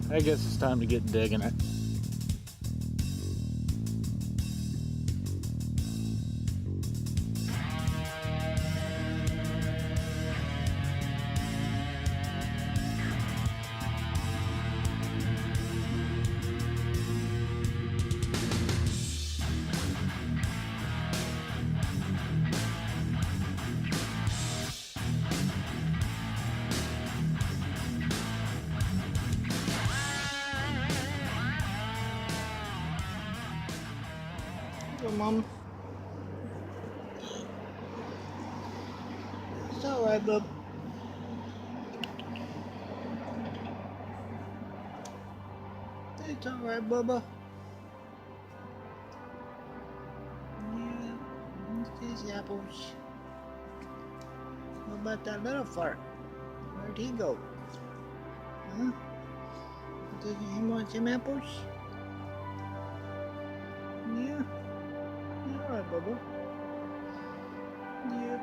I guess it's time to get digging it. Go, Mom. It's alright, bub. It's alright, Bubba. Yeah, it's these apples. What about that little fart? Where'd he go? Huh? Does he want some apples? Yeah. Alright, Bubba. Yeah.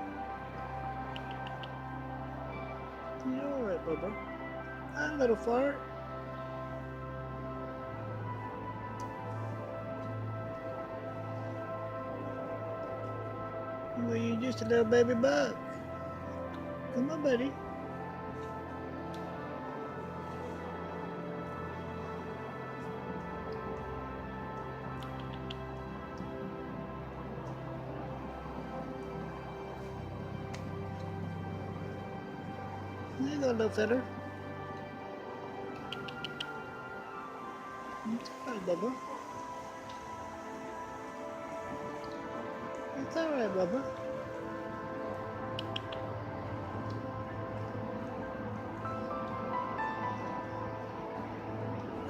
You're alright, Bubba. Hi, little fart. Well, you're just a little baby bug. Come on, buddy. There you go, little feather. It's alright, Bubba. It's alright, Bubba.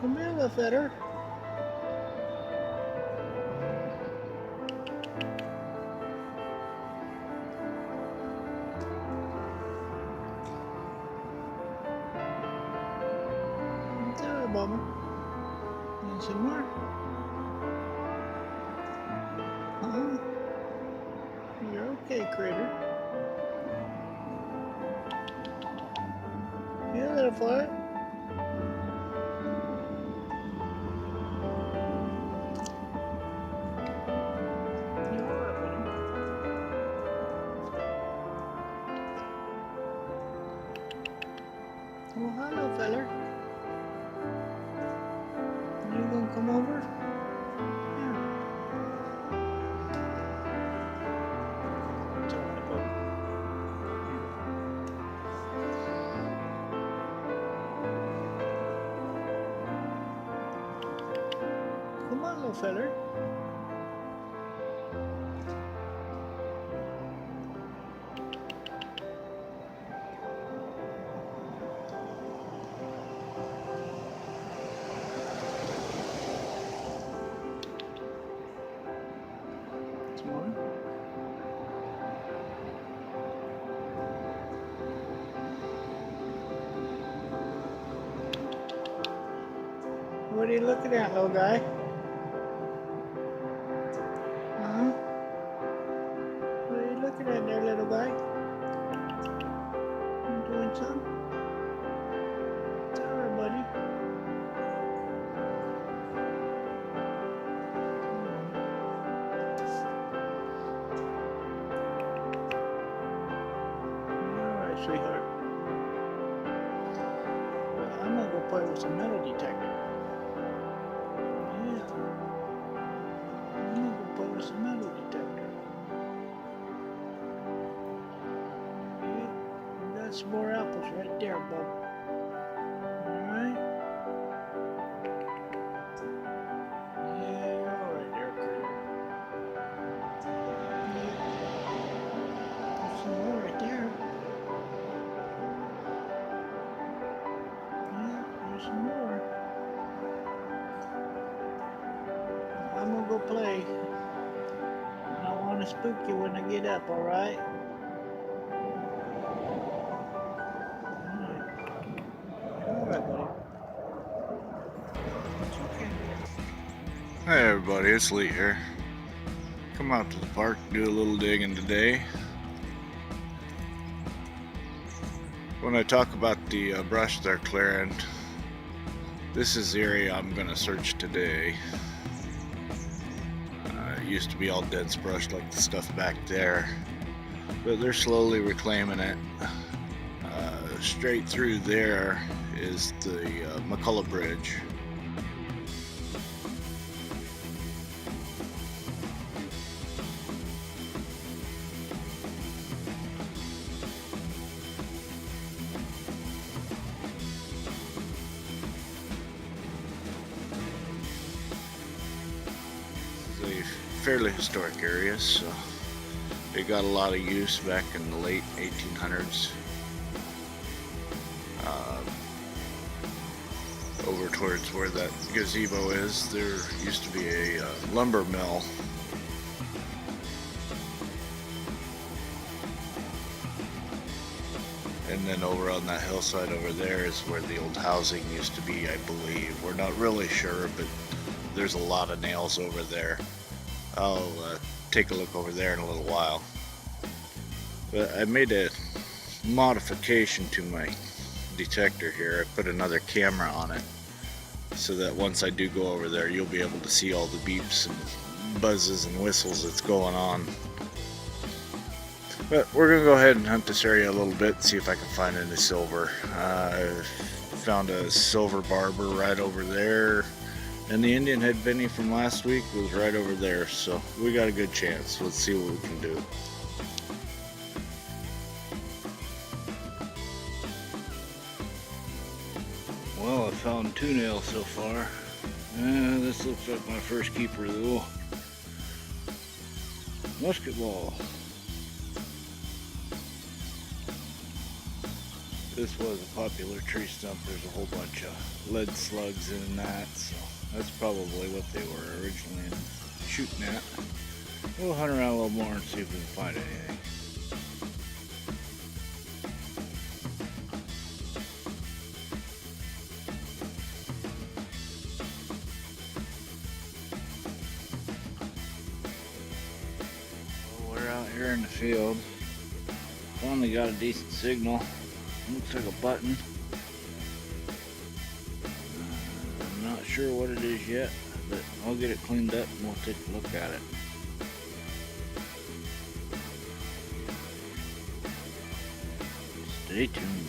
Come here, little feather. It's alright, Bubba. Need some more? You're okay, critter. You little fart. You're alright, buddy. Well, hello, feller. You gonna come over? Yeah. It's alright, Bubba. Come on, little feller. Come on. What are you looking at, little guy? Huh? What are you looking at there, little guy? You doing something? It's alright, buddy. Alright, sweetheart. Well, I'm gonna go play with some metal detector. Yeah. I'm gonna go play with some metal detector. Yeah. We got some more apples right there, bub. Alright? Yeah, you're alright there, critter. Yeah. There's some more right there. Yeah, there's some more. I'm gonna go play. I don't want to spook you when I get up, alright? Alright, buddy. It's okay. Hey everybody, it's Lee here. Come out to the park, do a little digging today. When I talk about the brush they're clearing, This is the area I'm gonna search today. It used to be all dense brush like the stuff back there, but they're slowly reclaiming it. Straight through there is the McCullough Bridge. This is a fairly historic area, so it got a lot of use back in the late 1800s. Over towards where that gazebo is, there used to be a lumber mill. And then over on that hillside over there is where the old housing used to be, I believe. We're not really sure, but there's a lot of nails over there. I'll take a look over there in a little while. But I made a modification to my detector here. I put another camera on it so that once I do go over there, you'll be able to see all the beeps and buzzes and whistles that's going on. But we're gonna go ahead and hunt this area a little bit and see if I can find any silver. I found a silver barber right over there, and the Indian head Vinny from last week was right over there, so we got a good chance. Let's see what we can do. Well, I found 2 nails so far. This looks like my first keeper though. Musket ball. This was a popular tree stump. There's a whole bunch of lead slugs in that, so that's probably what they were originally shooting at. We'll hunt around a little more and see if we can find anything. We're out here in the field. Finally got a decent signal. Looks like a button. I'm not sure what it is yet, but I'll get it cleaned up and we'll take a look at it. Stay tuned.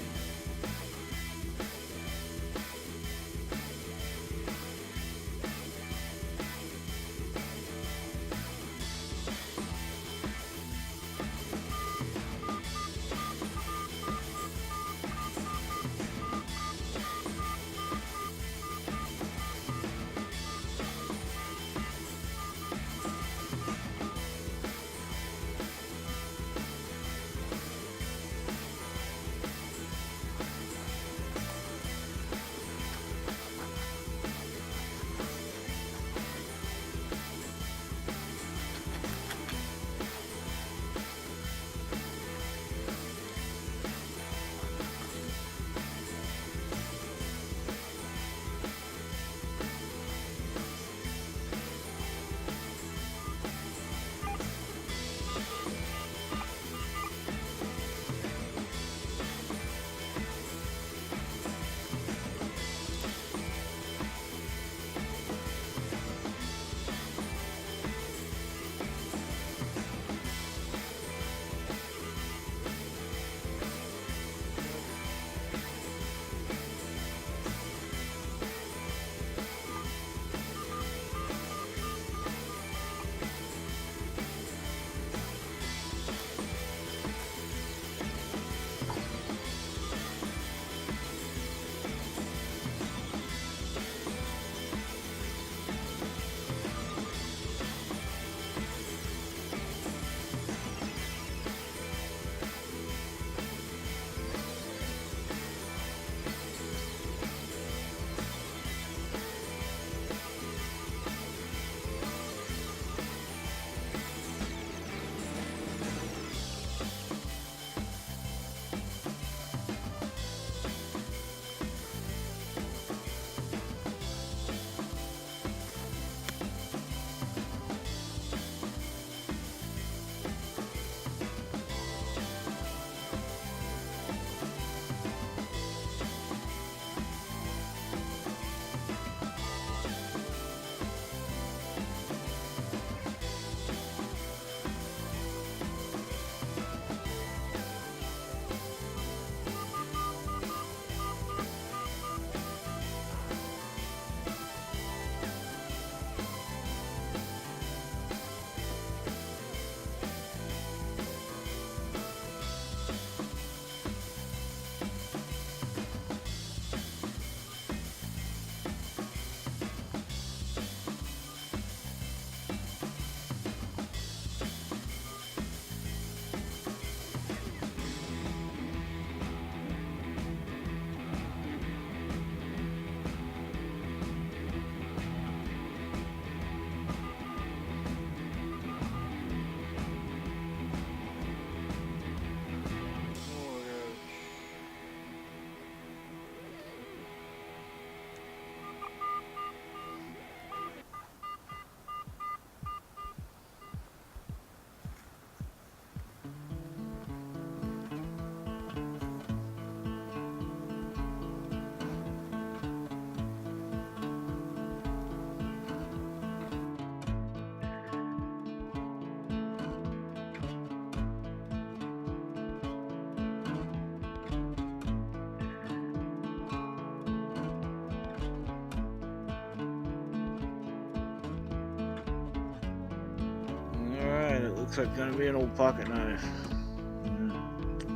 looks like gonna be an old pocket knife.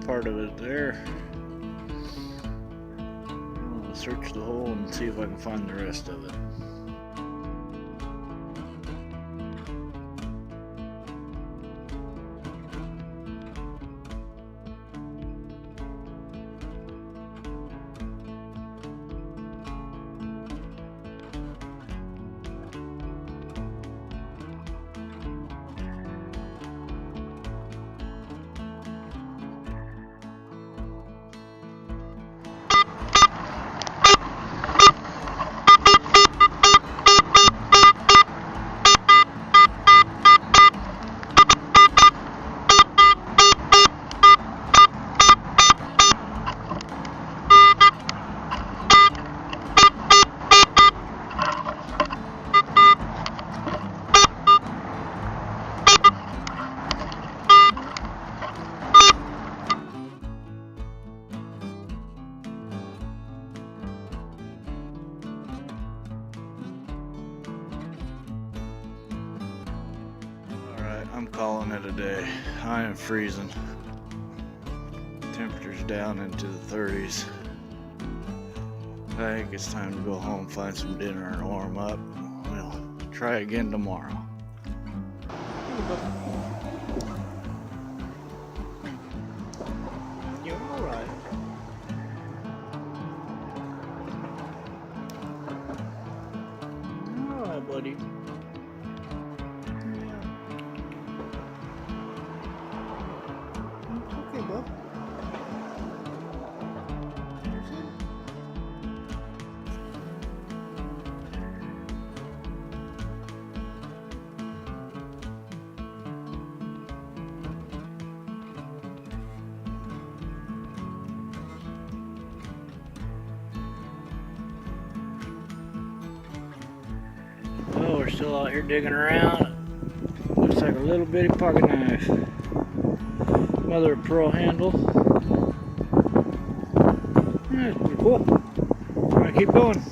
Part of it there. I'm gonna search the hole and see if I can find the rest of it. I'm calling it a day. I am freezing. Temperature's down into the 30s. I think it's time to go home, find some dinner and warm up. We'll try again tomorrow. You're alright. Alright, buddy. Okay, bub. Oh, we're still out here digging around. Looks like a little bitty pocket knife. Mother of pearl handle. That's pretty cool. We're gonna keep going.